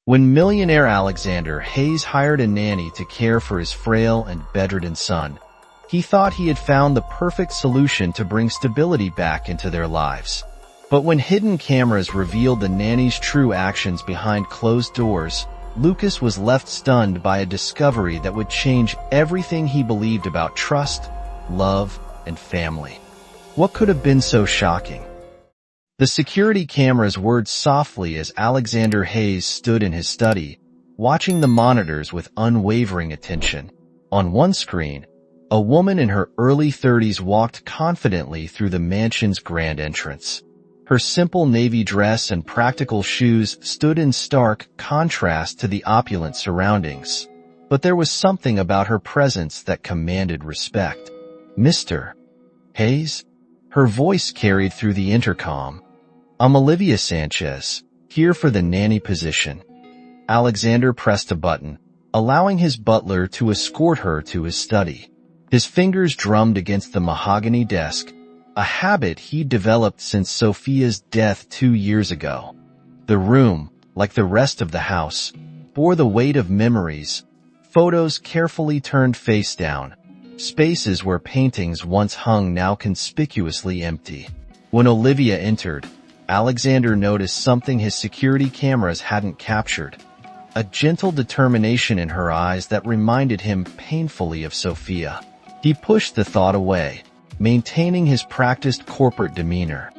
When millionaire Alexander Hayes hired a nanny to care for his frail and bedridden son, he thought he had found the perfect solution to bring stability back into their lives. But when hidden cameras revealed the nanny's true actions behind closed doors, Lucas was left stunned by a discovery that would change everything he believed about trust, love, and family. What could have been so shocking? The security cameras whirred softly as Alexander Hayes stood in his study, watching the monitors with unwavering attention. On one screen, a woman in her early 30s walked confidently through the mansion's grand entrance. Her simple navy dress and practical shoes stood in stark contrast to the opulent surroundings. But there was something about her presence that commanded respect. "Mr. Hayes?" Her voice carried through the intercom. "I'm Olivia Sanchez, here for the nanny position." Alexander pressed a button, allowing his butler to escort her to his study. His fingers drummed against the mahogany desk, a habit he'd developed since Sophia's death 2 years ago. The room, like the rest of the house, bore the weight of memories, photos carefully turned face down, spaces where paintings once hung now conspicuously empty. When Olivia entered, Alexander noticed something his security cameras hadn't captured, a gentle determination in her eyes that reminded him painfully of Sophia. He pushed the thought away, maintaining his practiced corporate demeanor.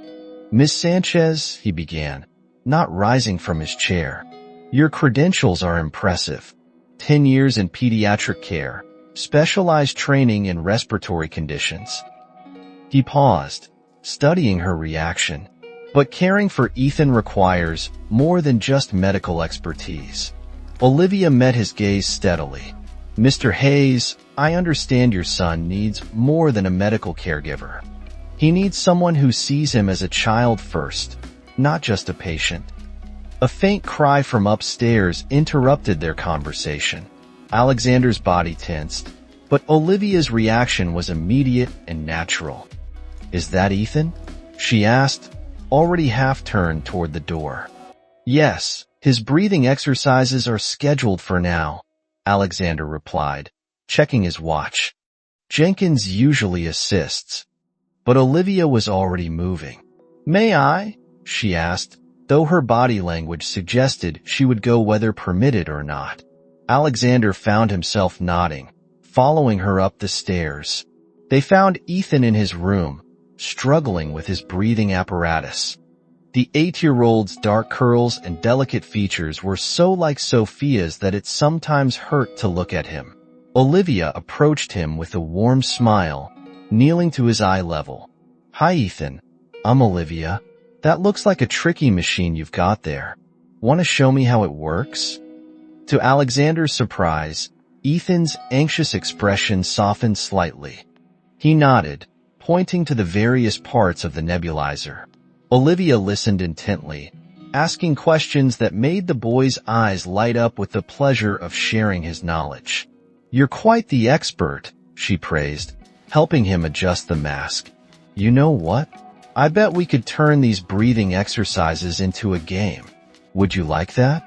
"Miss Sanchez," he began, not rising from his chair, "your credentials are impressive. 10 years in pediatric care, specialized training in respiratory conditions." He paused, studying her reaction. But caring for Ethan requires more than just medical expertise. Olivia met his gaze steadily. "Mr. Hayes, I understand your son needs more than a medical caregiver. He needs someone who sees him as a child first, not just a patient." A faint cry from upstairs interrupted their conversation. Alexander's body tensed, but Olivia's reaction was immediate and natural. "Is that Ethan?" she asked, already half-turned toward the door. "Yes, his breathing exercises are scheduled for now," Alexander replied, checking his watch. "Jenkins usually assists." But Olivia was already moving. "May I?" she asked, though her body language suggested she would go whether permitted or not. Alexander found himself nodding, following her up the stairs. They found Ethan in his room, struggling with his breathing apparatus. The 8-year-old's dark curls and delicate features were so like Sophia's that it sometimes hurt to look at him. Olivia approached him with a warm smile, kneeling to his eye level. "Hi, Ethan. I'm Olivia. That looks like a tricky machine you've got there. Want to show me how it works?" To Alexander's surprise, Ethan's anxious expression softened slightly. He nodded, pointing to the various parts of the nebulizer. Olivia listened intently, asking questions that made the boy's eyes light up with the pleasure of sharing his knowledge. "You're quite the expert," she praised, helping him adjust the mask. "You know what? I bet we could turn these breathing exercises into a game. Would you like that?"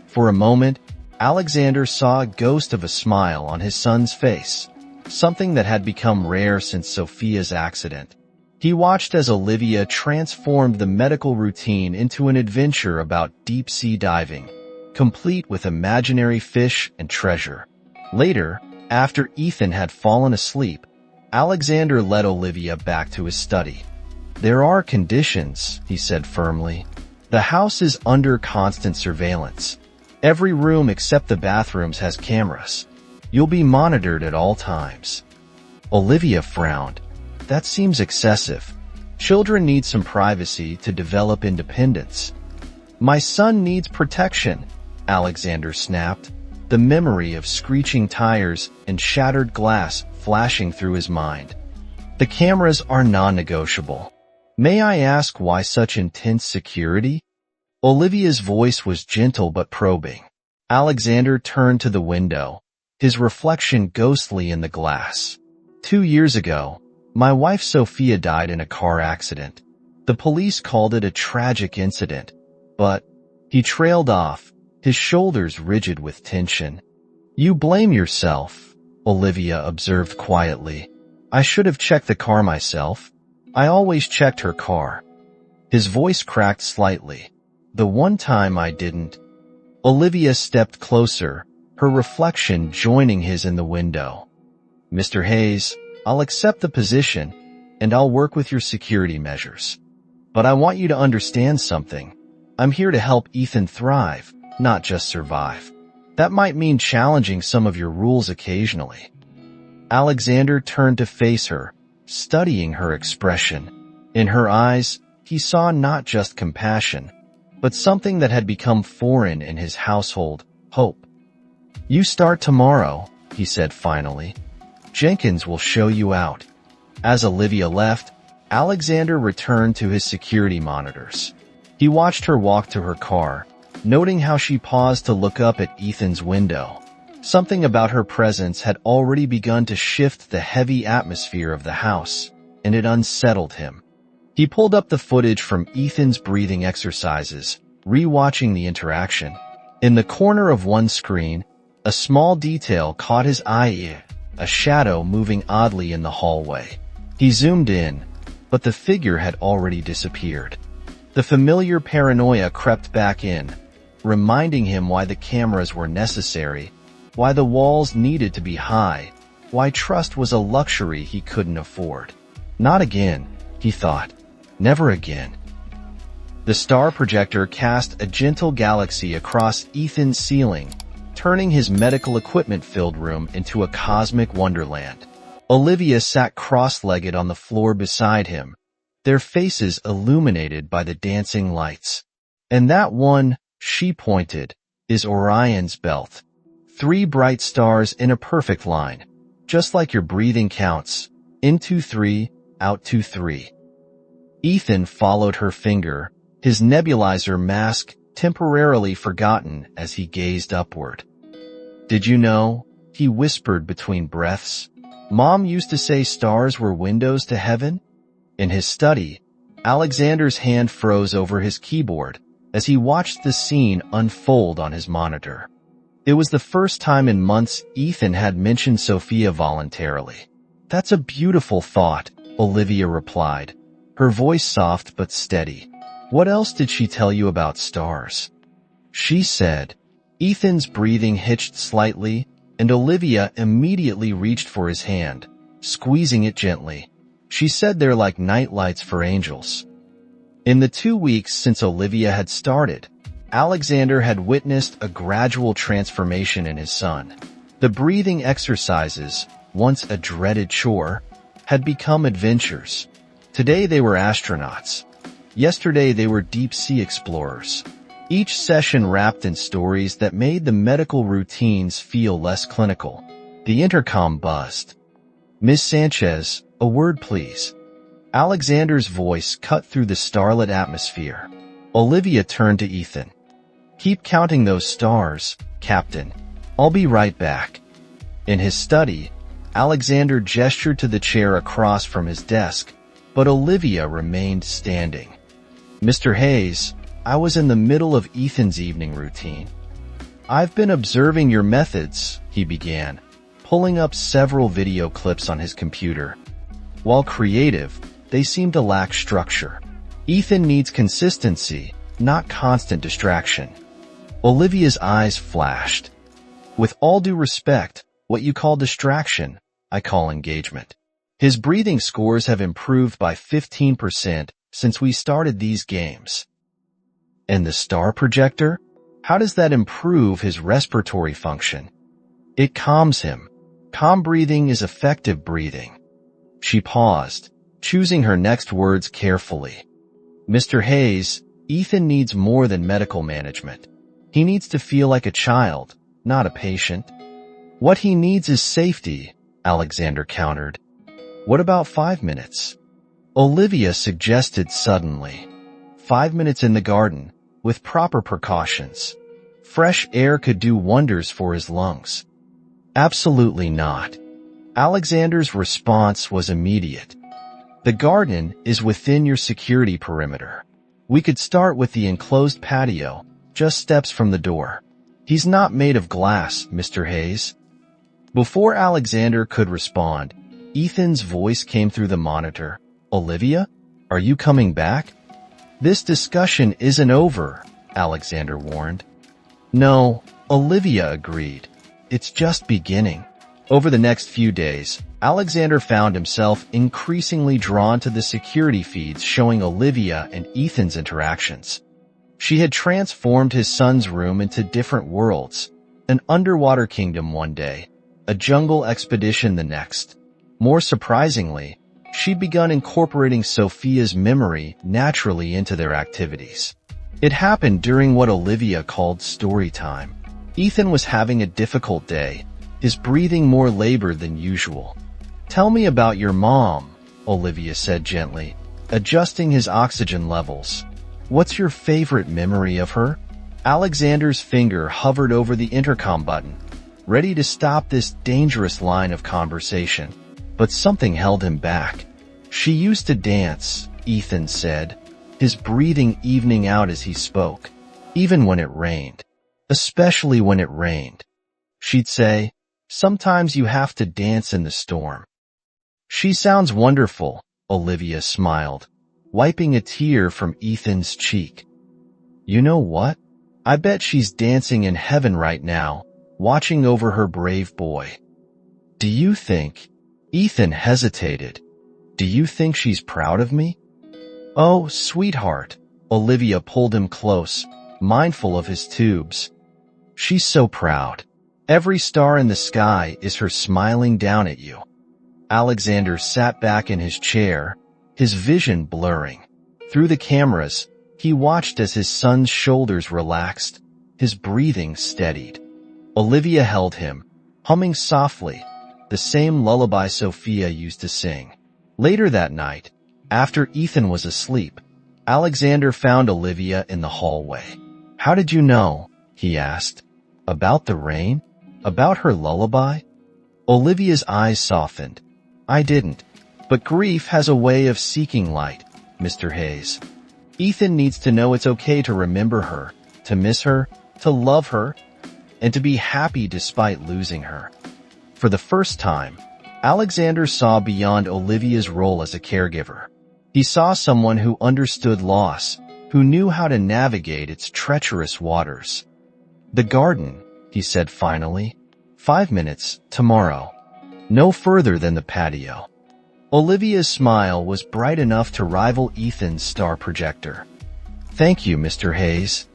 For a moment, Alexander saw a ghost of a smile on his son's face, something that had become rare since Sophia's accident. He watched as Olivia transformed the medical routine into an adventure about deep-sea diving, complete with imaginary fish and treasure. Later, after Ethan had fallen asleep, Alexander led Olivia back to his study. "There are conditions," he said firmly. "The house is under constant surveillance. Every room except the bathrooms has cameras. You'll be monitored at all times." Olivia frowned. "That seems excessive. Children need some privacy to develop independence." "My son needs protection," Alexander snapped, the memory of screeching tires and shattered glass flashing through his mind. "The cameras are non-negotiable. May I ask why such intense security?" Olivia's voice was gentle but probing. Alexander turned to the window, his reflection ghostly in the glass. 2 years ago, my wife Sophia died in a car accident. The police called it a tragic incident, but he trailed off, his shoulders rigid with tension. "You blame yourself," Olivia observed quietly. "I should have checked the car myself. I always checked her car." His voice cracked slightly. "The one time I didn't." Olivia stepped closer, her reflection joining his in the window. "Mr. Hayes, I'll accept the position, and I'll work with your security measures. But I want you to understand something. I'm here to help Ethan thrive, not just survive. That might mean challenging some of your rules occasionally." Alexander turned to face her, studying her expression. In her eyes, he saw not just compassion, but something that had become foreign in his household, hope. "You start tomorrow," he said finally. "Jenkins will show you out." As Olivia left, Alexander returned to his security monitors. He watched her walk to her car, noting how she paused to look up at Ethan's window. Something about her presence had already begun to shift the heavy atmosphere of the house, and it unsettled him. He pulled up the footage from Ethan's breathing exercises, rewatching the interaction. In the corner of one screen, a small detail caught his eye, a shadow moving oddly in the hallway. He zoomed in, but the figure had already disappeared. The familiar paranoia crept back in, reminding him why the cameras were necessary, why the walls needed to be high, why trust was a luxury he couldn't afford. Not again, he thought. Never again. The star projector cast a gentle galaxy across Ethan's ceiling, turning his medical equipment-filled room into a cosmic wonderland. Olivia sat cross-legged on the floor beside him, their faces illuminated by the dancing lights. "And that one," she pointed, "is Orion's belt. 3 bright stars in a perfect line, just like your breathing counts, in 2-3, out 2-3. Ethan followed her finger, his nebulizer mask temporarily forgotten as he gazed upward. "Did you know?" he whispered between breaths. "Mom used to say stars were windows to heaven?" In his study, Alexander's hand froze over his keyboard as he watched the scene unfold on his monitor. It was the first time in months Ethan had mentioned Sophia voluntarily. "That's a beautiful thought," Olivia replied, her voice soft but steady. "What else did she tell you about stars?" She said. Ethan's breathing hitched slightly, and Olivia immediately reached for his hand, squeezing it gently. "She said they're like night lights for angels." In the 2 weeks since Olivia had started, Alexander had witnessed a gradual transformation in his son. The breathing exercises, once a dreaded chore, had become adventures. Today they were astronauts. Yesterday they were deep-sea explorers. Each session wrapped in stories that made the medical routines feel less clinical. The intercom buzzed. "Miss Sanchez, a word please." Alexander's voice cut through the starlit atmosphere. Olivia turned to Ethan. "Keep counting those stars, Captain. I'll be right back." In his study, Alexander gestured to the chair across from his desk, but Olivia remained standing. "Mr. Hayes, I was in the middle of Ethan's evening routine. I've been observing your methods," he began, pulling up several video clips on his computer. "While creative, they seem to lack structure. Ethan needs consistency, not constant distraction." Olivia's eyes flashed. "With all due respect, what you call distraction, I call engagement. His breathing scores have improved by 15% since we started these games." "And the star projector? How does that improve his respiratory function?" "It calms him. Calm breathing is effective breathing." She paused, choosing her next words carefully. "Mr. Hayes, Ethan needs more than medical management. He needs to feel like a child, not a patient." "What he needs is safety," Alexander countered. "What about 5 minutes?" Olivia suggested suddenly. 5 minutes in the garden, with proper precautions. Fresh air could do wonders for his lungs." "Absolutely not." Alexander's response was immediate. "The garden is within your security perimeter. We could start with the enclosed patio, just steps from the door. He's not made of glass, Mr. Hayes. Before Alexander could respond, Ethan's voice came through the monitor. Olivia, are you coming back? This discussion isn't over, Alexander warned. No, Olivia agreed. It's just beginning. Over the next few days, Alexander found himself increasingly drawn to the security feeds showing Olivia and Ethan's interactions. She had transformed his son's room into different worlds, an underwater kingdom one day, a jungle expedition the next. More surprisingly, she'd begun incorporating Sophia's memory naturally into their activities. It happened during what Olivia called story time. Ethan was having a difficult day, his breathing more labored than usual. Tell me about your mom, Olivia said gently, adjusting his oxygen levels. What's your favorite memory of her? Alexander's finger hovered over the intercom button, ready to stop this dangerous line of conversation. But something held him back. She used to dance, Ethan said, his breathing evening out as he spoke, even when it rained. Especially when it rained. She'd say, sometimes you have to dance in the storm. She sounds wonderful, Olivia smiled, wiping a tear from Ethan's cheek. You know what? I bet she's dancing in heaven right now, watching over her brave boy. Do you think? Ethan hesitated. Do you think she's proud of me? Oh, sweetheart. Olivia pulled him close, mindful of his tubes. She's so proud. Every star in the sky is her smiling down at you. Alexander sat back in his chair, his vision blurring. Through the cameras, he watched as his son's shoulders relaxed, his breathing steadied. Olivia held him, humming softly, the same lullaby Sophia used to sing. Later that night, after Ethan was asleep, Alexander found Olivia in the hallway. How did you know? He asked. About the rain? About her lullaby? Olivia's eyes softened. I didn't. But grief has a way of seeking light, Mr. Hayes. Ethan needs to know it's okay to remember her, to miss her, to love her, and to be happy despite losing her. For the first time, Alexander saw beyond Olivia's role as a caregiver. He saw someone who understood loss, who knew how to navigate its treacherous waters. The garden, he said finally. 5 minutes, tomorrow. No further than the patio. Olivia's smile was bright enough to rival Ethan's star projector. Thank you, Mr. Hayes.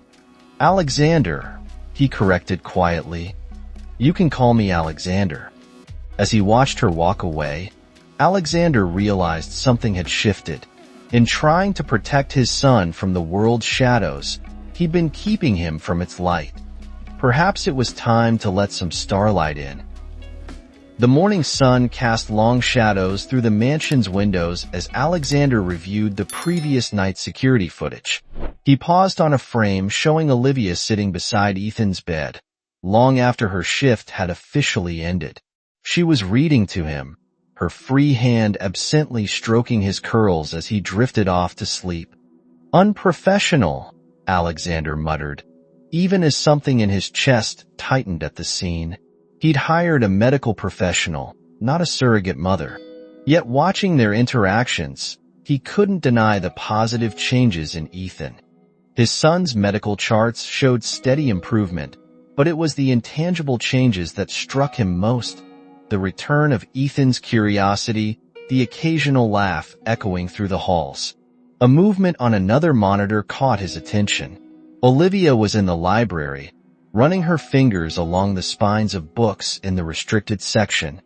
Alexander, he corrected quietly. You can call me Alexander. As he watched her walk away, Alexander realized something had shifted. In trying to protect his son from the world's shadows, he'd been keeping him from its light. Perhaps it was time to let some starlight in. The morning sun cast long shadows through the mansion's windows as Alexander reviewed the previous night's security footage. He paused on a frame showing Olivia sitting beside Ethan's bed, long after her shift had officially ended. She was reading to him, her free hand absently stroking his curls as he drifted off to sleep. Unprofessional, Alexander muttered, even as something in his chest tightened at the scene. He'd hired a medical professional, not a surrogate mother. Yet watching their interactions, he couldn't deny the positive changes in Ethan. His son's medical charts showed steady improvement, but it was the intangible changes that struck him most. The return of Ethan's curiosity, the occasional laugh echoing through the halls. A movement on another monitor caught his attention. Olivia was in the library, running her fingers along the spines of books in the restricted section.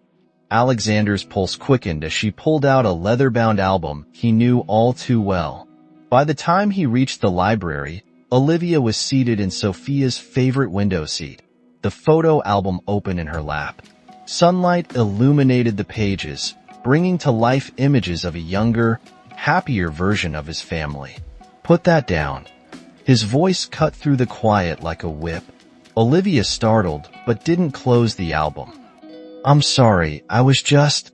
Alexander's pulse quickened as she pulled out a leather-bound album he knew all too well. By the time he reached the library, Olivia was seated in Sophia's favorite window seat, the photo album open in her lap. Sunlight illuminated the pages, bringing to life images of a younger, happier version of his family. Put that down. His voice cut through the quiet like a whip. Olivia startled, but didn't close the album. I'm sorry, I was just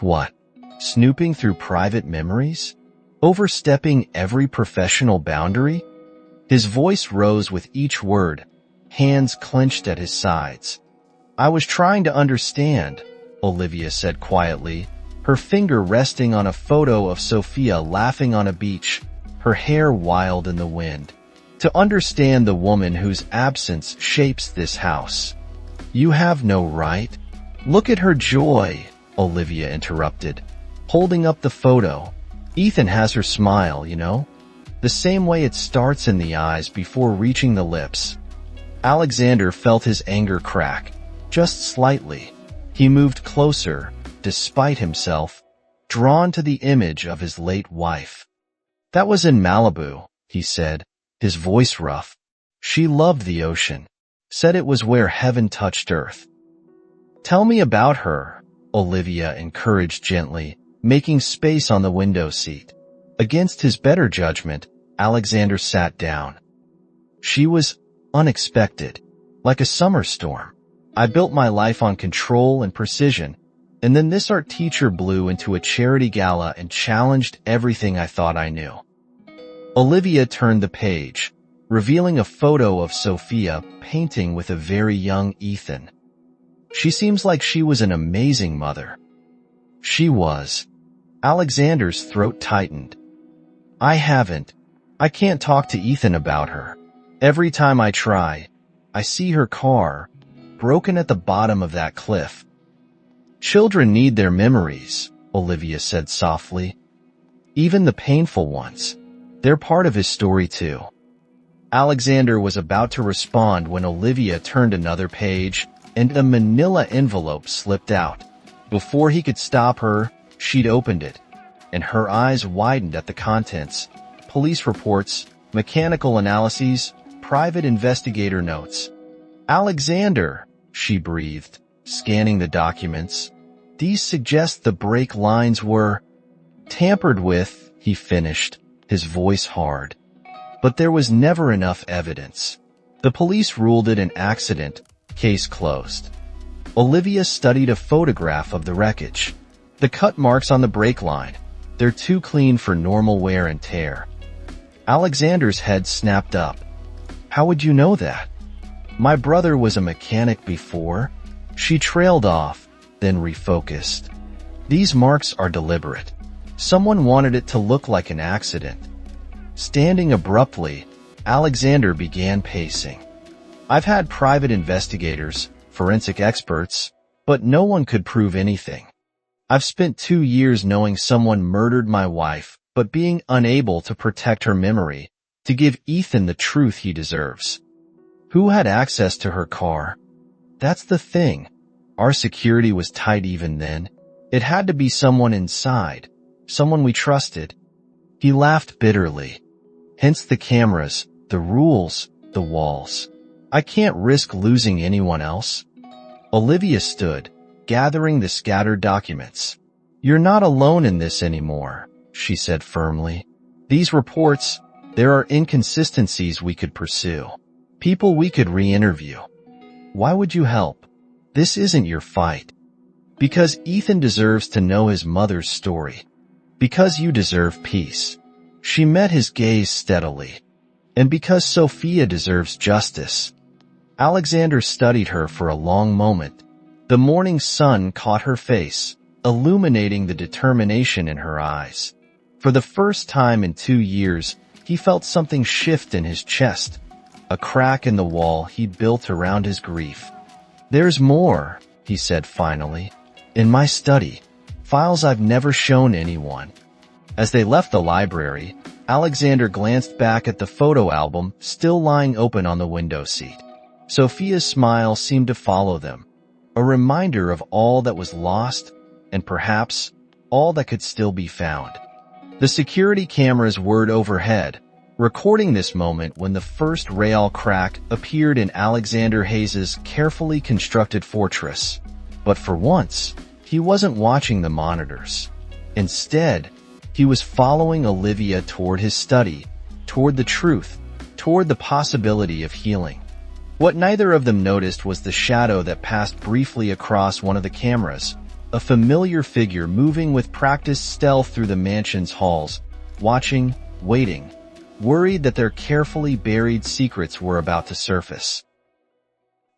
what? Snooping through private memories? Overstepping every professional boundary? His voice rose with each word, hands clenched at his sides. "I was trying to understand," Olivia said quietly, her finger resting on a photo of Sophia laughing on a beach, her hair wild in the wind. "To understand the woman whose absence shapes this house. You have no right." "Look at her joy," Olivia interrupted, holding up the photo. "Ethan has her smile, you know? The same way it starts in the eyes before reaching the lips." Alexander felt his anger crack, just slightly. He moved closer, despite himself, drawn to the image of his late wife. "That was in Malibu," he said, his voice rough. "She loved the ocean, said it was where heaven touched earth." "Tell me about her," Olivia encouraged gently, making space on the window seat. Against his better judgment, Alexander sat down. "She was unexpected, like a summer storm. I built my life on control and precision, and then this art teacher blew into a charity gala and challenged everything I thought I knew." Olivia turned the page, revealing a photo of Sophia painting with a very young Ethan. "She seems like she was an amazing mother." "She was." Alexander's throat tightened. I can't talk to Ethan about her. Every time I try, I see her car, broken at the bottom of that cliff." "Children need their memories," Olivia said softly. "Even the painful ones. They're part of his story too." Alexander was about to respond when Olivia turned another page, and a manila envelope slipped out. Before he could stop her, she'd opened it, and her eyes widened at the contents. Police reports, mechanical analyses, private investigator notes. "Alexander," she breathed, scanning the documents. "These suggest the brake lines were tampered with," he finished, his voice hard. "But there was never enough evidence. The police ruled it an accident, case closed." Olivia studied a photograph of the wreckage. The cut marks on the brake line. "They're too clean for normal wear and tear." Alexander's head snapped up. "How would you know that?" "My brother was a mechanic before." She trailed off, then refocused. "These marks are deliberate. Someone wanted it to look like an accident." Standing abruptly, Alexander began pacing. "I've had private investigators, forensic experts, but no one could prove anything. I've spent 2 years knowing someone murdered my wife, but being unable to protect her memory, to give Ethan the truth he deserves. Who had access to her car? That's the thing. Our security was tight even then. It had to be someone inside, someone we trusted." He laughed bitterly. "Hence the cameras, the rules, the walls. I can't risk losing anyone else." Olivia stood, gathering the scattered documents. "You're not alone in this anymore," she said firmly. "These reports, there are inconsistencies we could pursue. People we could re-interview. Why would you help? This isn't your fight. Because Ethan deserves to know his mother's story. Because you deserve peace." She met his gaze steadily. "And because Sophia deserves justice." Alexander studied her for a long moment. The morning sun caught her face, illuminating the determination in her eyes. For the first time in 2 years, he felt something shift in his chest, a crack in the wall he'd built around his grief. "There's more," he said finally. "In my study, files I've never shown anyone." As they left the library, Alexander glanced back at the photo album still lying open on the window seat. Sophia's smile seemed to follow them, a reminder of all that was lost and perhaps all that could still be found. The security cameras whirred overhead, recording this moment when the first rail crack appeared in Alexander Hayes's carefully constructed fortress. But for once, he wasn't watching the monitors. Instead, he was following Olivia toward his study, toward the truth, toward the possibility of healing. What neither of them noticed was the shadow that passed briefly across one of the cameras, a familiar figure moving with practiced stealth through the mansion's halls, watching, waiting, worried that their carefully buried secrets were about to surface.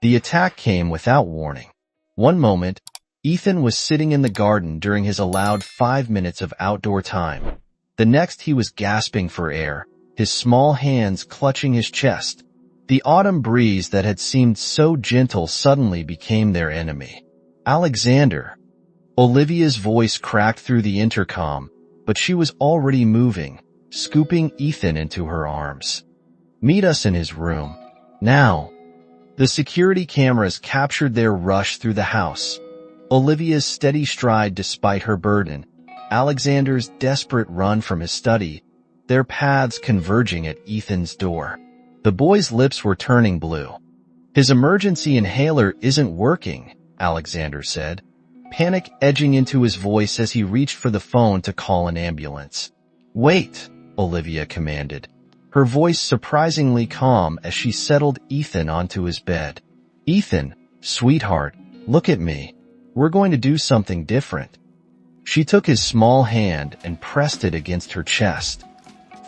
The attack came without warning. One moment, Ethan was sitting in the garden during his allowed 5 minutes of outdoor time. The next he was gasping for air, his small hands clutching his chest. The autumn breeze that had seemed so gentle suddenly became their enemy. Alexander. Olivia's voice cracked through the intercom, but she was already moving, scooping Ethan into her arms. Meet us in his room. Now. The security cameras captured their rush through the house. Olivia's steady stride despite her burden, Alexander's desperate run from his study, their paths converging at Ethan's door. The boy's lips were turning blue. His emergency inhaler isn't working, Alexander said, panic edging into his voice as he reached for the phone to call an ambulance. Wait, Olivia commanded, her voice surprisingly calm as she settled Ethan onto his bed. Ethan, sweetheart, look at me. We're going to do something different. She took his small hand and pressed it against her chest.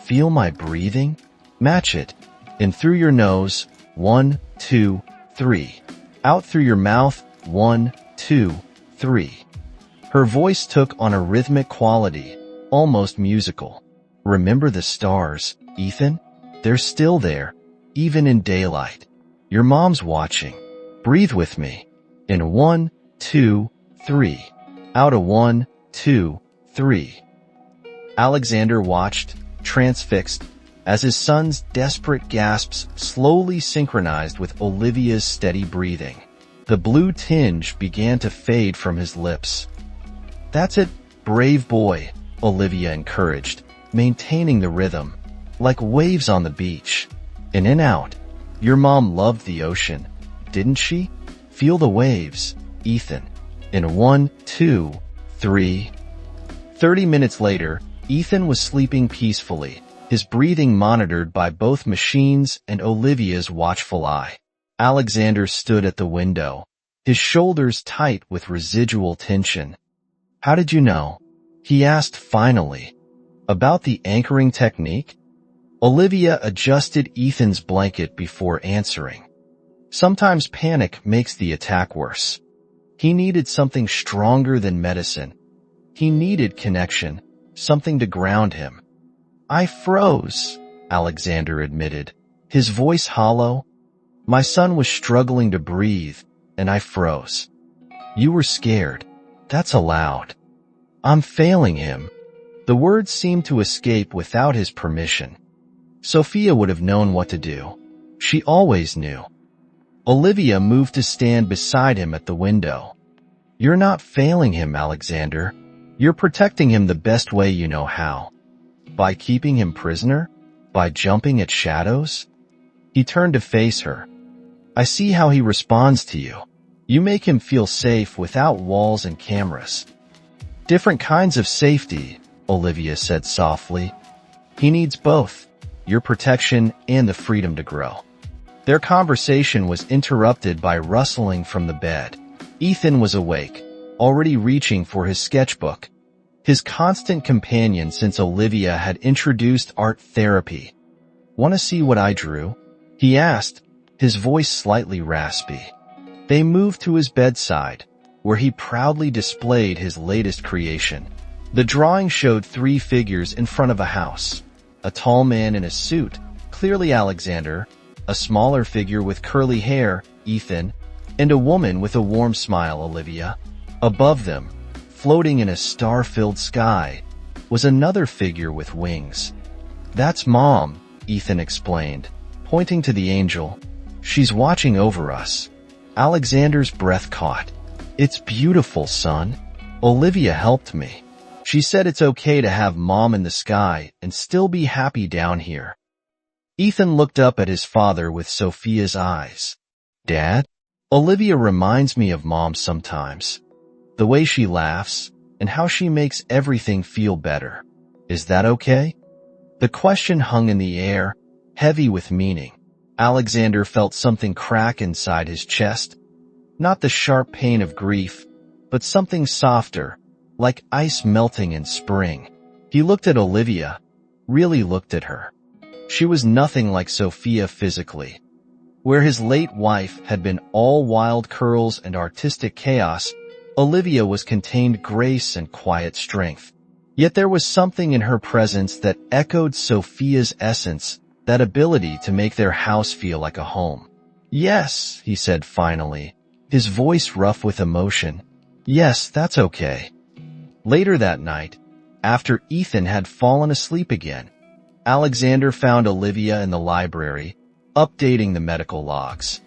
Feel my breathing? Match it. In through your nose, 1, 2, 3. Out through your mouth, 1, 2, 3. Her voice took on a rhythmic quality, almost musical. Remember the stars, Ethan? They're still there, even in daylight. Your mom's watching. Breathe with me. In 1, 2, 3. Out a 1, 2, 3. Alexander watched, transfixed, as his son's desperate gasps slowly synchronized with Olivia's steady breathing. The blue tinge began to fade from his lips. That's it, brave boy, Olivia encouraged, maintaining the rhythm, like waves on the beach. In and out. Your mom loved the ocean, didn't she? Feel the waves, Ethan. In 1, 2, 3. 30 minutes later, Ethan was sleeping peacefully, his breathing monitored by both machines and Olivia's watchful eye. Alexander stood at the window, his shoulders tight with residual tension. How did you know? He asked finally. About the anchoring technique? Olivia adjusted Ethan's blanket before answering. Sometimes panic makes the attack worse. He needed something stronger than medicine. He needed connection, something to ground him. I froze, Alexander admitted, his voice hollow. My son was struggling to breathe, and I froze. You were scared. That's allowed. I'm failing him. The words seemed to escape without his permission. Sophia would have known what to do. She always knew. Olivia moved to stand beside him at the window. You're not failing him, Alexander. You're protecting him the best way you know how. By keeping him prisoner? By jumping at shadows? He turned to face her. I see how he responds to you. You make him feel safe without walls and cameras. Different kinds of safety, Olivia said softly. He needs both, your protection and the freedom to grow. Their conversation was interrupted by rustling from the bed. Ethan was awake, already reaching for his sketchbook, his constant companion since Olivia had introduced art therapy. Want to see what I drew? He asked, his voice slightly raspy. They moved to his bedside, where he proudly displayed his latest creation. The drawing showed 3 figures in front of a house. A tall man in a suit, clearly Alexander, a smaller figure with curly hair, Ethan, and a woman with a warm smile, Olivia. Above them, floating in a star-filled sky, was another figure with wings. That's Mom, Ethan explained, pointing to the angel. She's watching over us. Alexander's breath caught. It's beautiful, son. Olivia helped me. She said it's okay to have Mom in the sky and still be happy down here. Ethan looked up at his father with Sophia's eyes. Dad? Olivia reminds me of Mom sometimes. The way she laughs and how she makes everything feel better. Is that okay? The question hung in the air, heavy with meaning. Alexander felt something crack inside his chest. Not the sharp pain of grief, but something softer, like ice melting in spring. He looked at Olivia, really looked at her. She was nothing like Sophia physically. Where his late wife had been all wild curls and artistic chaos, Olivia was contained grace and quiet strength. Yet there was something in her presence that echoed Sophia's essence, that ability to make their house feel like a home. "Yes," he said finally, his voice rough with emotion. "Yes, that's okay." Later that night, after Ethan had fallen asleep again, Alexander found Olivia in the library, updating the medical logs.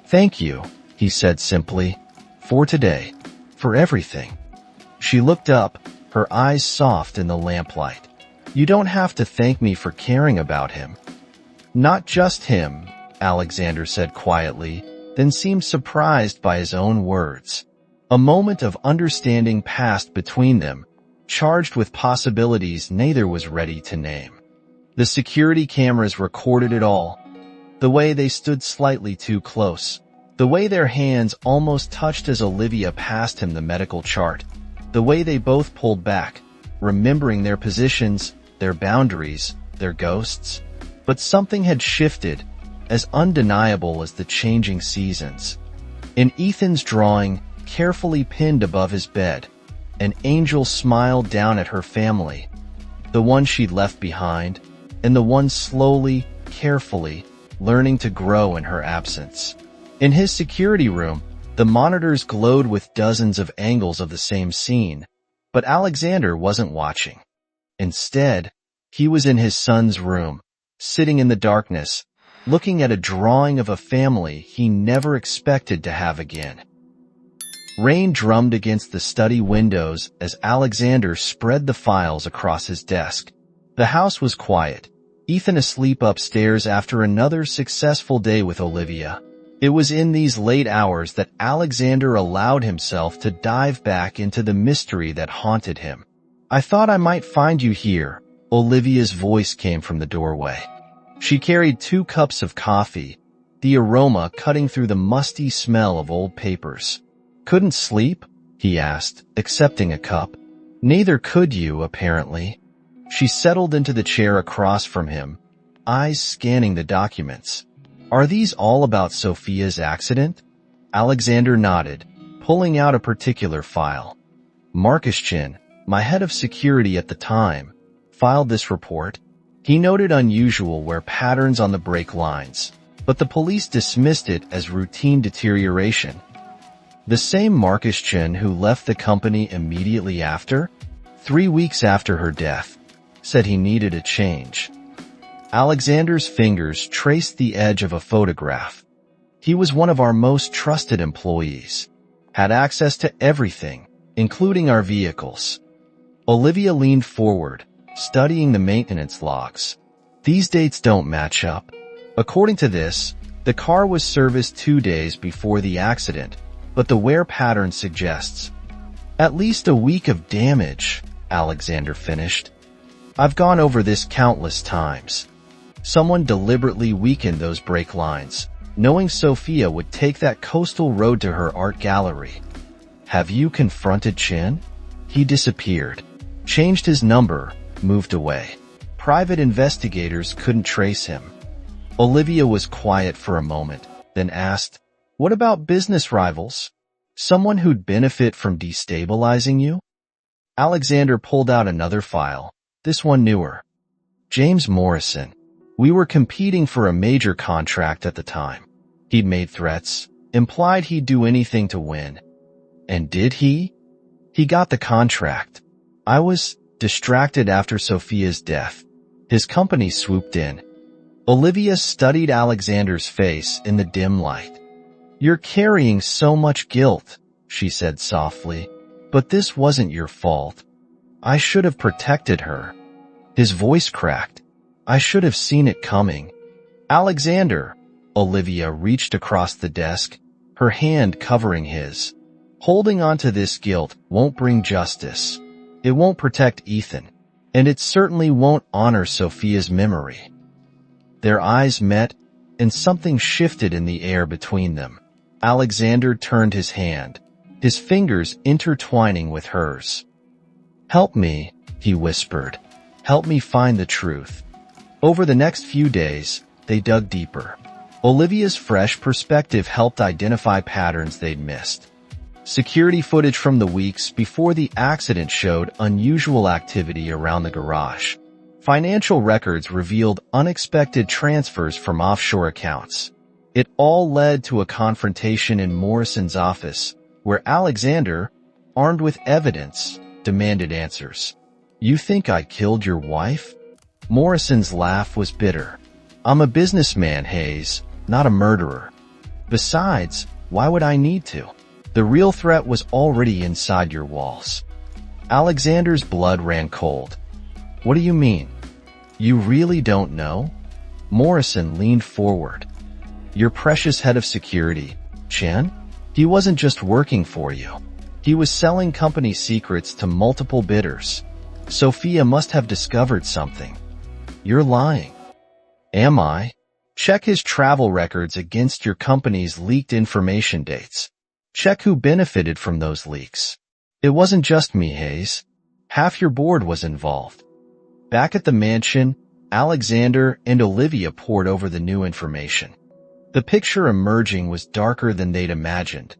"Thank you," he said simply, "for today, for everything." She looked up, her eyes soft in the lamplight. "You don't have to thank me for caring about him." "Not just him," Alexander said quietly, then seemed surprised by his own words. A moment of understanding passed between them, charged with possibilities neither was ready to name. The security cameras recorded it all. The way they stood slightly too close. The way their hands almost touched as Olivia passed him the medical chart. The way they both pulled back, remembering their positions, their boundaries, their ghosts. But something had shifted, as undeniable as the changing seasons. In Ethan's drawing, carefully pinned above his bed, an angel smiled down at her family, the one she'd left behind, and the one slowly, carefully, learning to grow in her absence. In his security room, the monitors glowed with dozens of angles of the same scene, but Alexander wasn't watching. Instead, he was in his son's room, sitting in the darkness, looking at a drawing of a family he never expected to have again. Rain drummed against the study windows as Alexander spread the files across his desk. The house was quiet, Ethan asleep upstairs after another successful day with Olivia. It was in these late hours that Alexander allowed himself to dive back into the mystery that haunted him. "I thought I might find you here," Olivia's voice came from the doorway. She carried 2 cups of coffee, the aroma cutting through the musty smell of old papers. "Couldn't sleep?" he asked, accepting a cup. "Neither could you, apparently." She settled into the chair across from him, eyes scanning the documents. "Are these all about Sophia's accident?" Alexander nodded, pulling out a particular file. "Marcus Chin, my head of security at the time, filed this report." He noted unusual wear patterns on the brake lines, but the police dismissed it as routine deterioration. The same Marcus Chin who left the company immediately after, 3 weeks after her death, said he needed a change. Alexander's fingers traced the edge of a photograph. He was one of our most trusted employees, had access to everything, including our vehicles. Olivia leaned forward, studying the maintenance logs. "These dates don't match up. According to this, the car was serviced 2 days before the accident, but the wear pattern suggests at least a week of damage," Alexander finished. "I've gone over this countless times. Someone deliberately weakened those brake lines, knowing Sophia would take that coastal road to her art gallery. Have you confronted Chin?" "He disappeared, changed his number, moved away. Private investigators couldn't trace him." Olivia was quiet for a moment, then asked, "What about business rivals? Someone who'd benefit from destabilizing you?" Alexander pulled out another file, this one newer. "James Morrison. We were competing for a major contract at the time. He'd made threats, implied he'd do anything to win. And did he? He got the contract. I was distracted after Sophia's death. His company swooped in." Olivia studied Alexander's face in the dim light. "You're carrying so much guilt," she said softly. "But this wasn't your fault. I should have protected her." His voice cracked. "I should have seen it coming." "Alexander," Olivia reached across the desk, her hand covering his. "Holding on to this guilt won't bring justice. It won't protect Ethan, and it certainly won't honor Sophia's memory." Their eyes met, and something shifted in the air between them. Alexander turned his hand, his fingers intertwining with hers. "Help me," he whispered. "Help me find the truth." Over the next few days, they dug deeper. Olivia's fresh perspective helped identify patterns they'd missed. Security footage from the weeks before the accident showed unusual activity around the garage. Financial records revealed unexpected transfers from offshore accounts. It all led to a confrontation in Morrison's office, where Alexander, armed with evidence, demanded answers. "You think I killed your wife?" Morrison's laugh was bitter. "I'm a businessman, Hayes, not a murderer. Besides, why would I need to? The real threat was already inside your walls." Alexander's blood ran cold. "What do you mean? You really don't know?" Morrison leaned forward. "Your precious head of security, Chen? He wasn't just working for you. He was selling company secrets to multiple bidders. Sophia must have discovered something." "You're lying." "Am I? Check his travel records against your company's leaked information dates. Check who benefited from those leaks. It wasn't just me, Hayes. Half your board was involved." Back at the mansion, Alexander and Olivia pored over the new information. The picture emerging was darker than they'd imagined.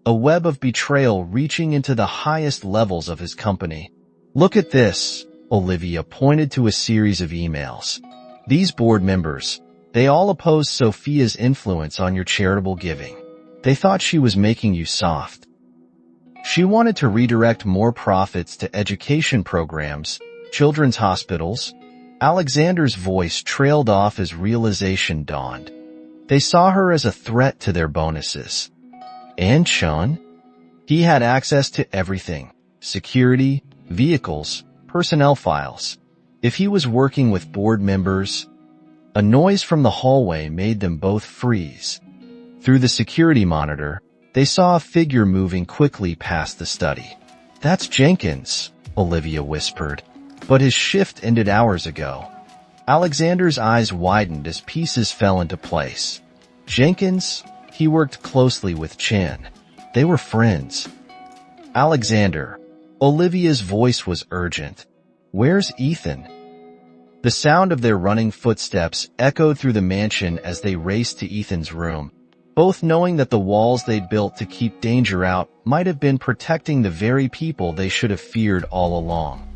A web of betrayal reaching into the highest levels of his company. "Look at this," Olivia pointed to a series of emails. "These board members, they all opposed Sophia's influence on your charitable giving. They thought she was making you soft. She wanted to redirect more profits to education programs, children's hospitals." Alexander's voice trailed off as realization dawned. They saw her as a threat to their bonuses. And Sean? He had access to everything: security, vehicles, personnel files. If he was working with board members... A noise from the hallway made them both freeze. Through the security monitor, they saw a figure moving quickly past the study. "That's Jenkins," Olivia whispered, "but his shift ended hours ago." Alexander's eyes widened as pieces fell into place. Jenkins, he worked closely with Chen. They were friends. "Alexander," Olivia's voice was urgent. "Where's Ethan?" The sound of their running footsteps echoed through the mansion as they raced to Ethan's room, both knowing that the walls they'd built to keep danger out might have been protecting the very people they should have feared all along.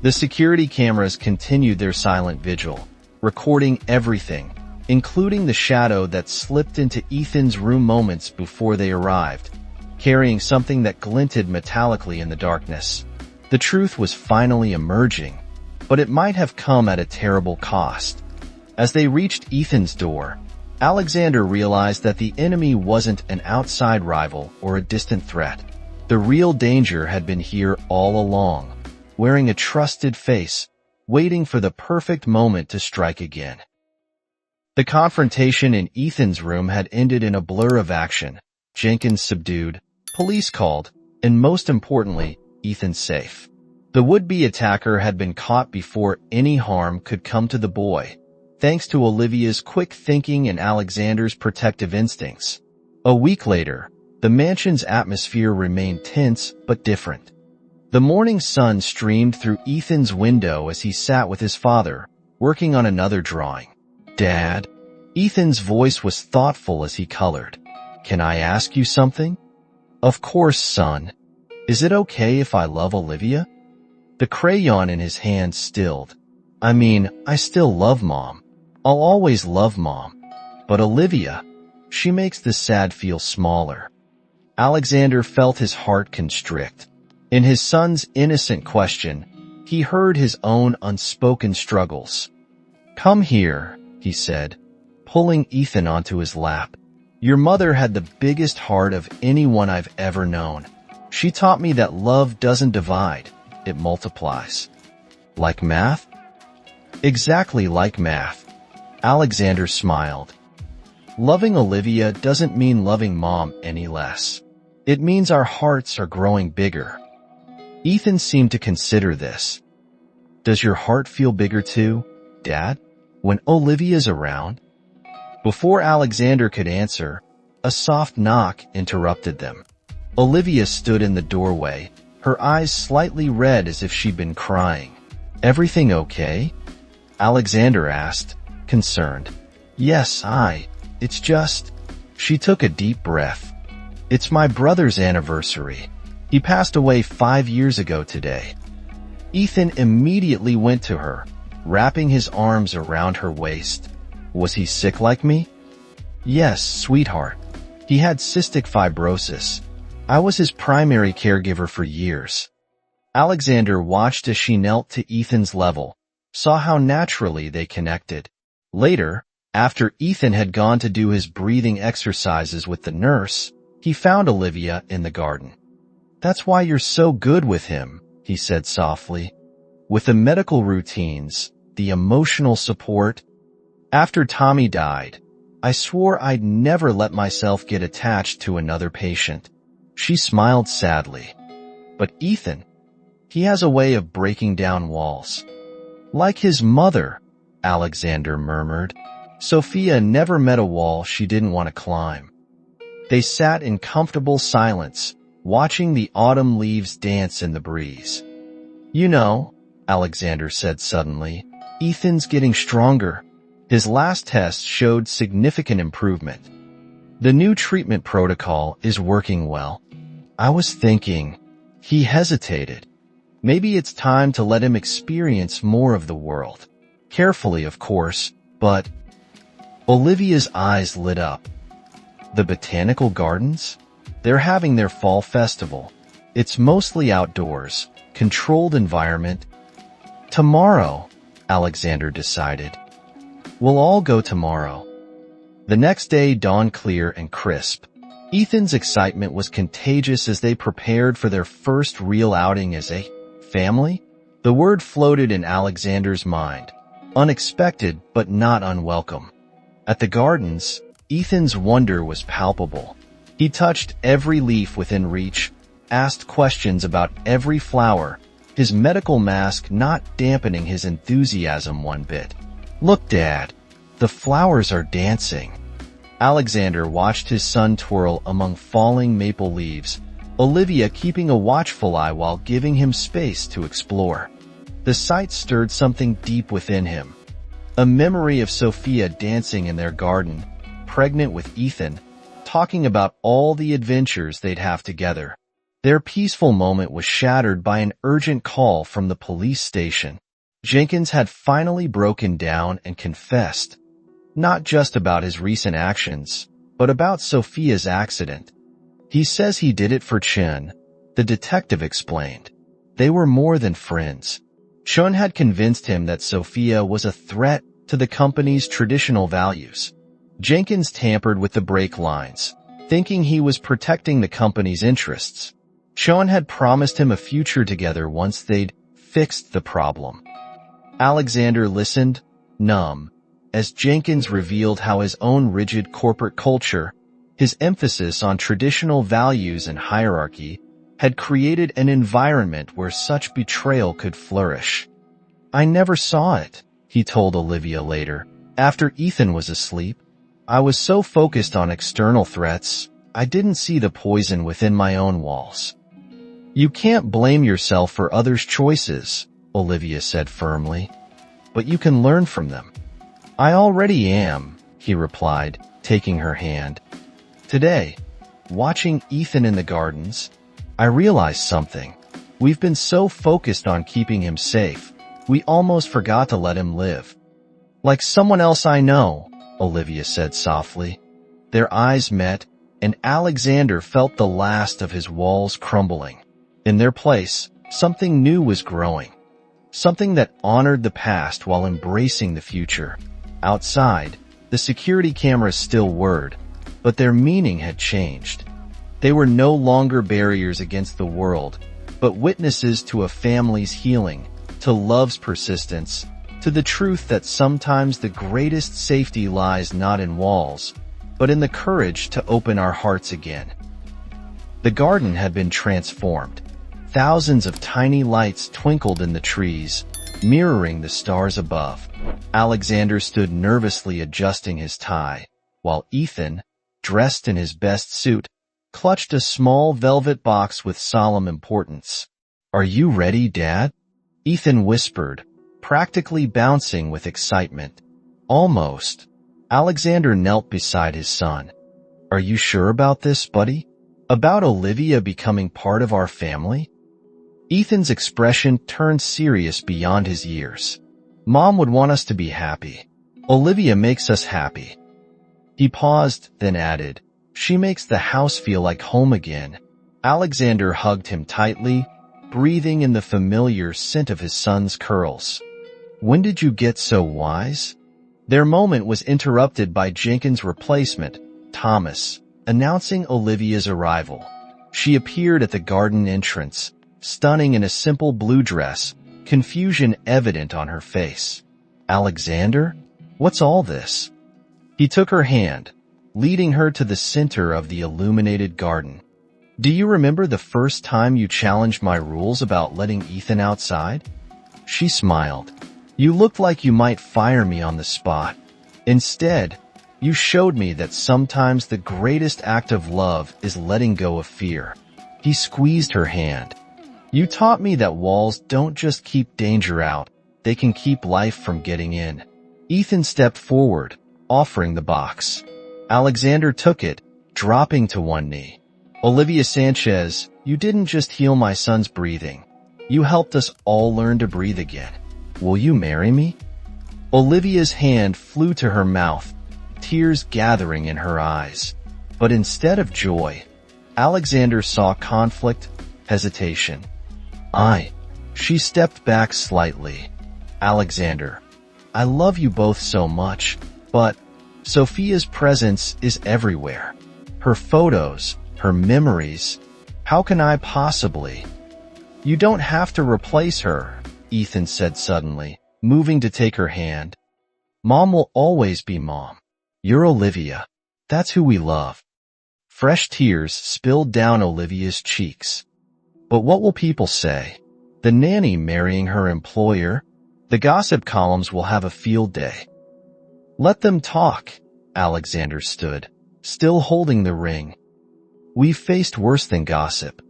The security cameras continued their silent vigil, recording everything, including the shadow that slipped into Ethan's room moments before they arrived, carrying something that glinted metallically in the darkness. The truth was finally emerging, but it might have come at a terrible cost. As they reached Ethan's door, Alexander realized that the enemy wasn't an outside rival or a distant threat. The real danger had been here all along, wearing a trusted face, waiting for the perfect moment to strike again. The confrontation in Ethan's room had ended in a blur of action. Jenkins subdued, police called, and most importantly, Ethan safe. The would-be attacker had been caught before any harm could come to the boy, thanks to Olivia's quick thinking and Alexander's protective instincts. A week later, the mansion's atmosphere remained tense but different. The morning sun streamed through Ethan's window as he sat with his father, working on another drawing. "Dad?" Ethan's voice was thoughtful as he colored. "Can I ask you something?" "Of course, son. Is it okay if I love Olivia?" The crayon in his hand stilled. "I mean, I still love Mom. I'll always love Mom. But Olivia, she makes the sad feel smaller." Alexander felt his heart constrict. In his son's innocent question, he heard his own unspoken struggles. "Come here," he said, pulling Ethan onto his lap. "Your mother had the biggest heart of anyone I've ever known. She taught me that love doesn't divide, it multiplies." "Like math?" "Exactly like math." Alexander smiled. "Loving Olivia doesn't mean loving Mom any less. It means our hearts are growing bigger." Ethan seemed to consider this. "Does your heart feel bigger too, Dad, when Olivia's around?" Before Alexander could answer, a soft knock interrupted them. Olivia stood in the doorway, her eyes slightly red as if she'd been crying. "Everything okay?" Alexander asked, concerned. "Yes, It's just... She took a deep breath. It's my brother's anniversary. He passed away 5 years ago today. Ethan immediately went to her, wrapping his arms around her waist. Was he sick like me? Yes, sweetheart. He had cystic fibrosis. I was his primary caregiver for years. Alexander watched as she knelt to Ethan's level, saw how naturally they connected. Later, after Ethan had gone to do his breathing exercises with the nurse, he found Olivia in the garden. That's why you're so good with him, he said softly. With the medical routines, the emotional support. After Tommy died, I swore I'd never let myself get attached to another patient. She smiled sadly. But Ethan, he has a way of breaking down walls. Like his mother, Alexander murmured. Sophia never met a wall she didn't want to climb. They sat in comfortable silence, watching the autumn leaves dance in the breeze. You know, Alexander said suddenly, Ethan's getting stronger. His last test showed significant improvement. The new treatment protocol is working well. I was thinking, he hesitated. Maybe it's time to let him experience more of the world. Carefully, of course, but... Olivia's eyes lit up. The botanical gardens? They're having their fall festival. It's mostly outdoors, controlled environment. Tomorrow, Alexander decided. We'll all go tomorrow. The next day dawned clear and crisp. Ethan's excitement was contagious as they prepared for their first real outing as a family. The word floated in Alexander's mind, unexpected but not unwelcome. At the gardens, Ethan's wonder was palpable. He touched every leaf within reach, asked questions about every flower, his medical mask not dampening his enthusiasm one bit. Look, Dad, the flowers are dancing. Alexander watched his son twirl among falling maple leaves, Olivia keeping a watchful eye while giving him space to explore. The sight stirred something deep within him. A memory of Sophia dancing in their garden, pregnant with Ethan, talking about all the adventures they'd have together. Their peaceful moment was shattered by an urgent call from the police station. Jenkins had finally broken down and confessed, not just about his recent actions, but about Sophia's accident. He says he did it for Chen, the detective explained. They were more than friends. Chen had convinced him that Sophia was a threat to the company's traditional values. Jenkins tampered with the brake lines, thinking he was protecting the company's interests. Chen had promised him a future together once they'd fixed the problem. Alexander listened, numb, as Jenkins revealed how his own rigid corporate culture, his emphasis on traditional values and hierarchy, had created an environment where such betrayal could flourish. I never saw it, he told Olivia later, after Ethan was asleep. I was so focused on external threats, I didn't see the poison within my own walls. You can't blame yourself for others' choices, Olivia said firmly, but you can learn from them. I already am, he replied, taking her hand. Today, watching Ethan in the gardens, I realized something. We've been so focused on keeping him safe, we almost forgot to let him live. Like someone else I know, Olivia said softly. Their eyes met, and Alexander felt the last of his walls crumbling. In their place, something new was growing. Something that honored the past while embracing the future. Outside, the security cameras still whirred, but their meaning had changed. They were no longer barriers against the world, but witnesses to a family's healing, to love's persistence, to the truth that sometimes the greatest safety lies not in walls, but in the courage to open our hearts again. The garden had been transformed. Thousands of tiny lights twinkled in the trees, mirroring the stars above. Alexander stood nervously adjusting his tie, while Ethan, dressed in his best suit, clutched a small velvet box with solemn importance. Are you ready, Dad? Ethan whispered, practically bouncing with excitement. Almost. Alexander knelt beside his son. Are you sure about this, buddy? About Olivia becoming part of our family? Ethan's expression turned serious beyond his years. Mom would want us to be happy. Olivia makes us happy. He paused, then added, she makes the house feel like home again. Alexander hugged him tightly, breathing in the familiar scent of his son's curls. When did you get so wise? Their moment was interrupted by Jenkins' replacement, Thomas, announcing Olivia's arrival. She appeared at the garden entrance, stunning in a simple blue dress, confusion evident on her face. Alexander? What's all this? He took her hand, leading her to the center of the illuminated garden. Do you remember the first time you challenged my rules about letting Ethan outside? She smiled. You looked like you might fire me on the spot. Instead, you showed me that sometimes the greatest act of love is letting go of fear. He squeezed her hand. You taught me that walls don't just keep danger out, they can keep life from getting in. Ethan stepped forward, offering the box. Alexander took it, dropping to one knee. Olivia Sanchez, you didn't just heal my son's breathing. You helped us all learn to breathe again. Will you marry me? Olivia's hand flew to her mouth, tears gathering in her eyes. But instead of joy, Alexander saw conflict, hesitation. She stepped back slightly. Alexander, I love you both so much, but Sophia's presence is everywhere. Her photos, her memories. How can I possibly? You don't have to replace her, Ethan said suddenly, moving to take her hand. Mom will always be Mom. You're Olivia. That's who we love. Fresh tears spilled down Olivia's cheeks. But what will people say? The nanny marrying her employer? The gossip columns will have a field day. Let them talk. Alexander stood, still holding the ring. We've faced worse than gossip.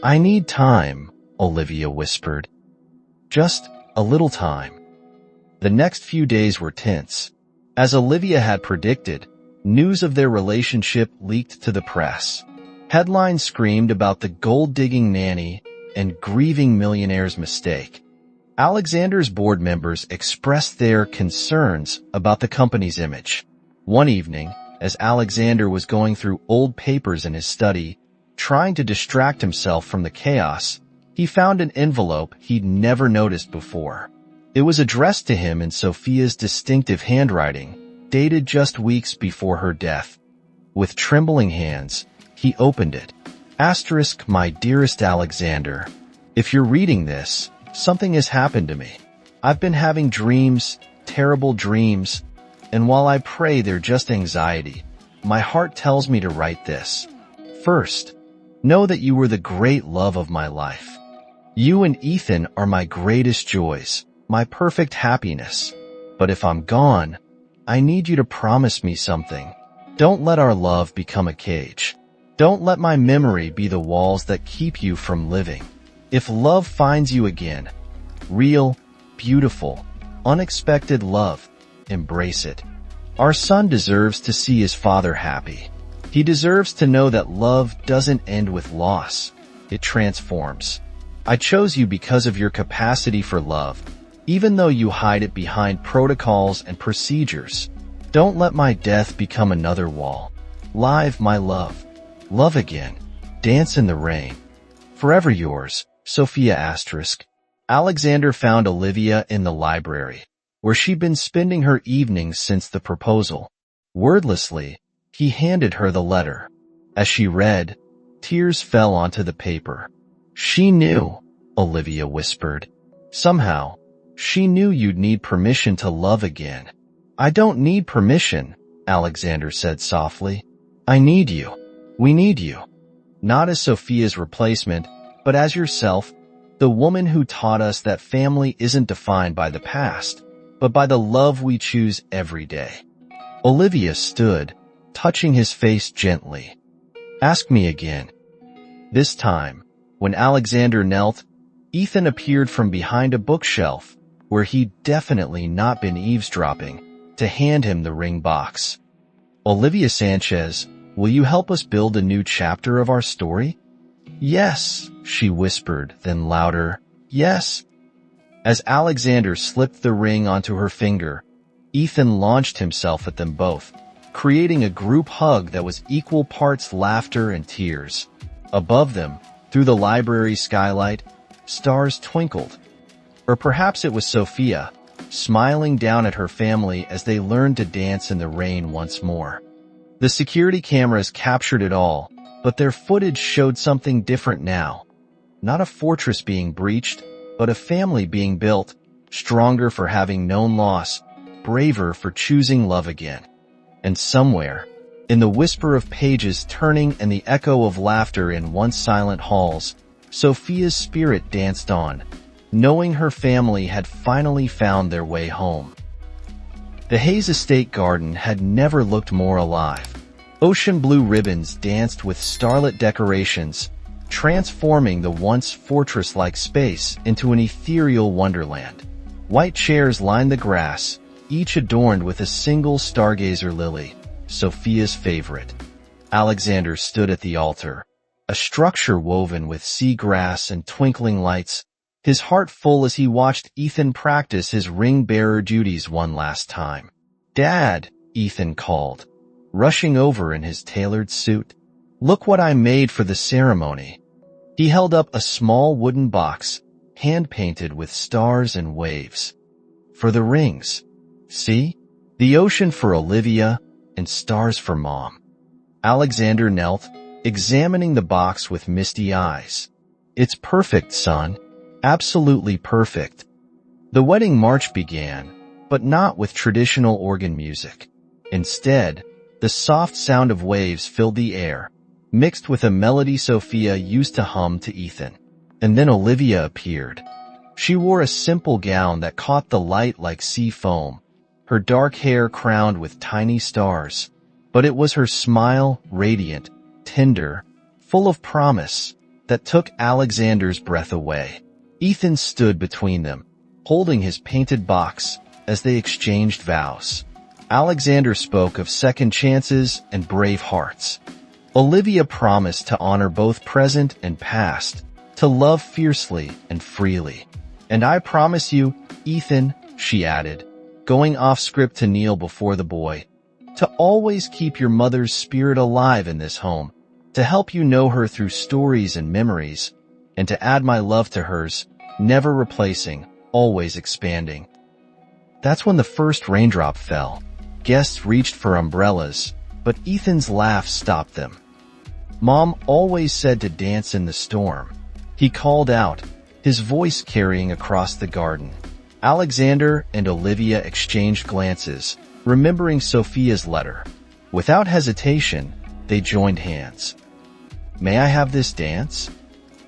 I need time, Olivia whispered. Just a little time. The next few days were tense. As Olivia had predicted, news of their relationship leaked to the press. Headlines screamed about the gold-digging nanny and grieving millionaire's mistake. Alexander's board members expressed their concerns about the company's image. One evening, as Alexander was going through old papers in his study, trying to distract himself from the chaos, he found an envelope he'd never noticed before. It was addressed to him in Sophia's distinctive handwriting, dated just weeks before her death. With trembling hands, he opened it. Asterisk, my dearest Alexander, if you're reading this, something has happened to me. I've been having dreams, terrible dreams, and while I pray they're just anxiety, my heart tells me to write this. First, know that you were the great love of my life. You and Ethan are my greatest joys, my perfect happiness. But if I'm gone, I need you to promise me something. Don't let our love become a cage. Don't let my memory be the walls that keep you from living. If love finds you again, real, beautiful, unexpected love, embrace it. Our son deserves to see his father happy. He deserves to know that love doesn't end with loss. It transforms. I chose you because of your capacity for love, even though you hide it behind protocols and procedures. Don't let my death become another wall. Live, my love. Love again. Dance in the rain. Forever yours, Sophia asterisk. Alexander found Olivia in the library, where she'd been spending her evenings since the proposal. Wordlessly, he handed her the letter. As she read, tears fell onto the paper. She knew, Olivia whispered. Somehow, she knew you'd need permission to love again. I don't need permission, Alexander said softly. I need you. We need you. Not as Sophia's replacement, but as yourself, the woman who taught us that family isn't defined by the past, but by the love we choose every day. Olivia stood, touching his face gently. Ask me again. This time, when Alexander knelt, Ethan appeared from behind a bookshelf, where he'd definitely not been eavesdropping. to hand him the ring box. "Olivia Sanchez, will you help us build a new chapter of our story?" "Yes," she whispered, then louder, "Yes." As Alexander slipped the ring onto her finger, Ethan launched himself at them both, creating a group hug that was equal parts laughter and tears. Above them, through the library skylight, stars twinkled. Or perhaps it was Sophia, smiling down at her family as they learned to dance in the rain once more. The security cameras captured it all, but their footage showed something different now. Not a fortress being breached, but a family being built, stronger for having known loss, braver for choosing love again. And somewhere, in the whisper of pages turning and the echo of laughter in once silent halls, Sophia's spirit danced on, knowing her family had finally found their way home. The Hayes estate garden had never looked more alive. Ocean blue ribbons danced with starlit decorations, transforming the once fortress-like space into an ethereal wonderland. White chairs lined the grass, each adorned with a single stargazer lily, Sophia's favorite. Alexander stood at the altar, a structure woven with seagrass and twinkling lights, his heart full as he watched Ethan practice his ring-bearer duties one last time. "Dad," Ethan called, rushing over in his tailored suit. "Look what I made for the ceremony." He held up a small wooden box, hand-painted with stars and waves. "For the rings. See? The ocean for Olivia and stars for Mom." Alexander knelt, examining the box with misty eyes. "It's perfect, son. Absolutely perfect." The wedding march began, but not with traditional organ music. Instead, the soft sound of waves filled the air, mixed with a melody Sophia used to hum to Ethan. And then Olivia appeared. She wore a simple gown that caught the light like sea foam, her dark hair crowned with tiny stars. But it was her smile, radiant, tender, full of promise, that took Alexander's breath away. Ethan stood between them, holding his painted box, as they exchanged vows. Alexander spoke of second chances and brave hearts. Olivia promised to honor both present and past, to love fiercely and freely. "And I promise you, Ethan," she added, going off script to kneel before the boy, "to always keep your mother's spirit alive in this home, to help you know her through stories and memories, and to add my love to hers, never replacing, always expanding." That's when the first raindrop fell. Guests reached for umbrellas, but Ethan's laugh stopped them. "Mom always said to dance in the storm," he called out, his voice carrying across the garden. Alexander and Olivia exchanged glances, remembering Sophia's letter. Without hesitation, they joined hands. "May I have this dance?"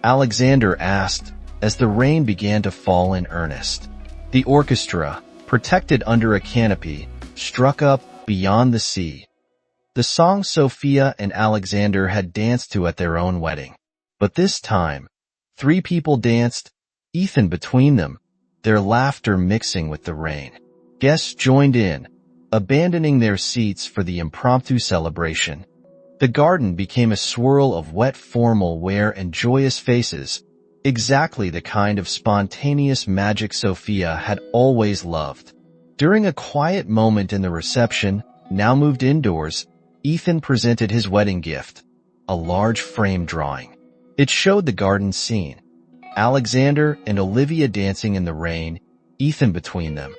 Alexander asked, as the rain began to fall in earnest. The orchestra, protected under a canopy, struck up Beyond the Sea, the song Sophia and Alexander had danced to at their own wedding. But this time, 3 people danced, Ethan between them, their laughter mixing with the rain. Guests joined in, abandoning their seats for the impromptu celebration. The garden became a swirl of wet formal wear and joyous faces, exactly the kind of spontaneous magic Sophia had always loved. During a quiet moment in the reception, now moved indoors, Ethan presented his wedding gift, a large frame drawing. It showed the garden scene, Alexander and Olivia dancing in the rain, Ethan between them.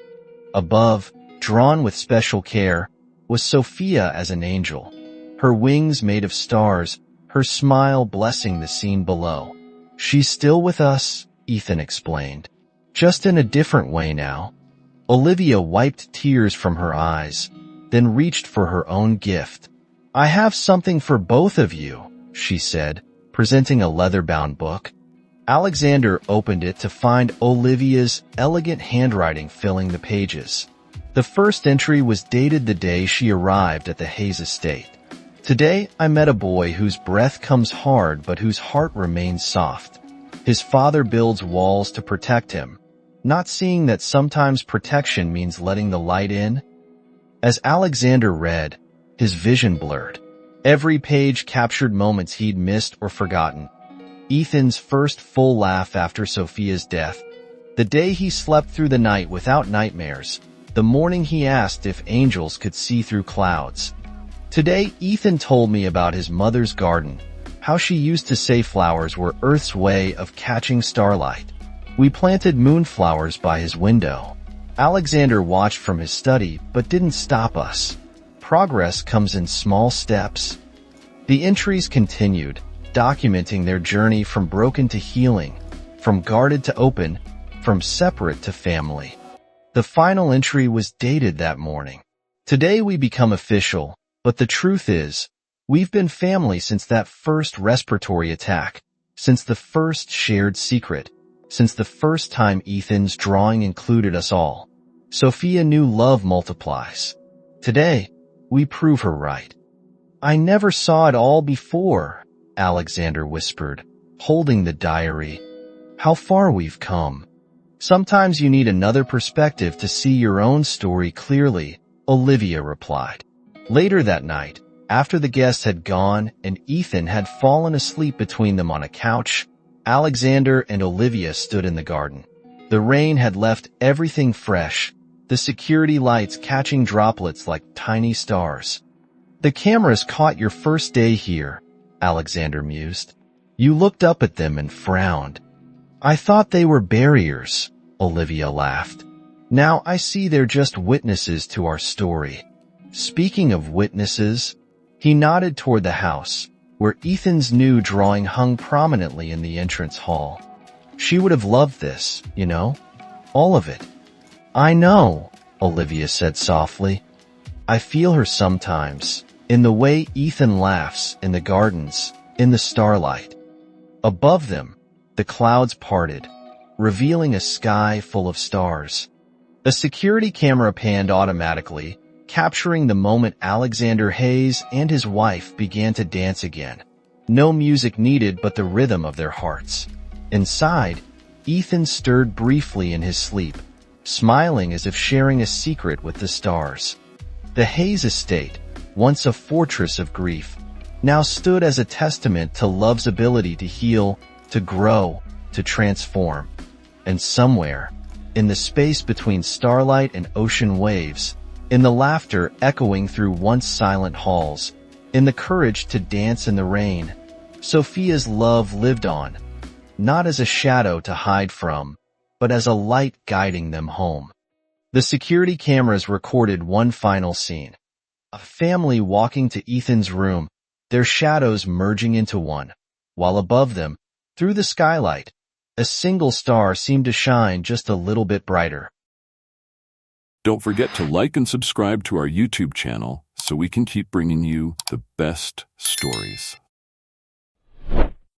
Above, drawn with special care, was Sophia as an angel, her wings made of stars, her smile blessing the scene below. "She's still with us," Ethan explained, "just in a different way now." Olivia wiped tears from her eyes, then reached for her own gift. "I have something for both of you," she said, presenting a leather-bound book. Alexander opened it to find Olivia's elegant handwriting filling the pages. The first entry was dated the day she arrived at the Hayes estate. "Today I met a boy whose breath comes hard but whose heart remains soft. His father builds walls to protect him, not seeing that sometimes protection means letting the light in. As Alexander read, his vision blurred. Every page captured moments he'd missed or forgotten. Ethan's first full laugh after Sophia's death, the day he slept through the night without nightmares, the morning he asked if angels could see through clouds. Today, Ethan told me about his mother's garden, how she used to say flowers were Earth's way of catching starlight. We planted moonflowers by his window. Alexander watched from his study but didn't stop us. Progress comes in small steps. The entries continued, documenting their journey from broken to healing, from guarded to open, from separate to family. The final entry was dated that morning. Today we become official, but the truth is, we've been family since that first respiratory attack, since the first shared secret, since the first time Ethan's drawing included us all. Sophia knew love multiplies. Today, we prove her right. I never saw it all before, Alexander whispered, holding the diary. How far we've come. Sometimes you need another perspective to see your own story clearly, Olivia replied. Later that night, after the guests had gone and Ethan had fallen asleep between them on a couch, Alexander and Olivia stood in the garden. The rain had left everything fresh, the security lights catching droplets like tiny stars. The cameras caught your first day here, Alexander mused. You looked up at them and frowned. I thought they were barriers, Olivia laughed. Now I see they're just witnesses to our story. Speaking of witnesses, he nodded toward the house, where Ethan's new drawing hung prominently in the entrance hall. She would have loved this, you know? All of it. I know, Olivia said softly. I feel her sometimes, in the way Ethan laughs, in the gardens, in the starlight. Above them, the clouds parted, revealing a sky full of stars. A security camera panned automatically, capturing the moment Alexander Hayes and his wife began to dance again. No music needed but the rhythm of their hearts. Inside, Ethan stirred briefly in his sleep, smiling as if sharing a secret with the stars. The Hayes estate, once a fortress of grief, now stood as a testament to love's ability to heal, to grow, to transform. And somewhere, in the space between starlight and ocean waves, in the laughter echoing through once silent halls, in the courage to dance in the rain, Sophia's love lived on, not as a shadow to hide from, but as a light guiding them home. The security cameras recorded one final scene. A family walking to Ethan's room, their shadows merging into one, while above them, through the skylight, a single star seemed to shine just a little bit brighter. Don't forget to like and subscribe to our YouTube channel so we can keep bringing you the best stories.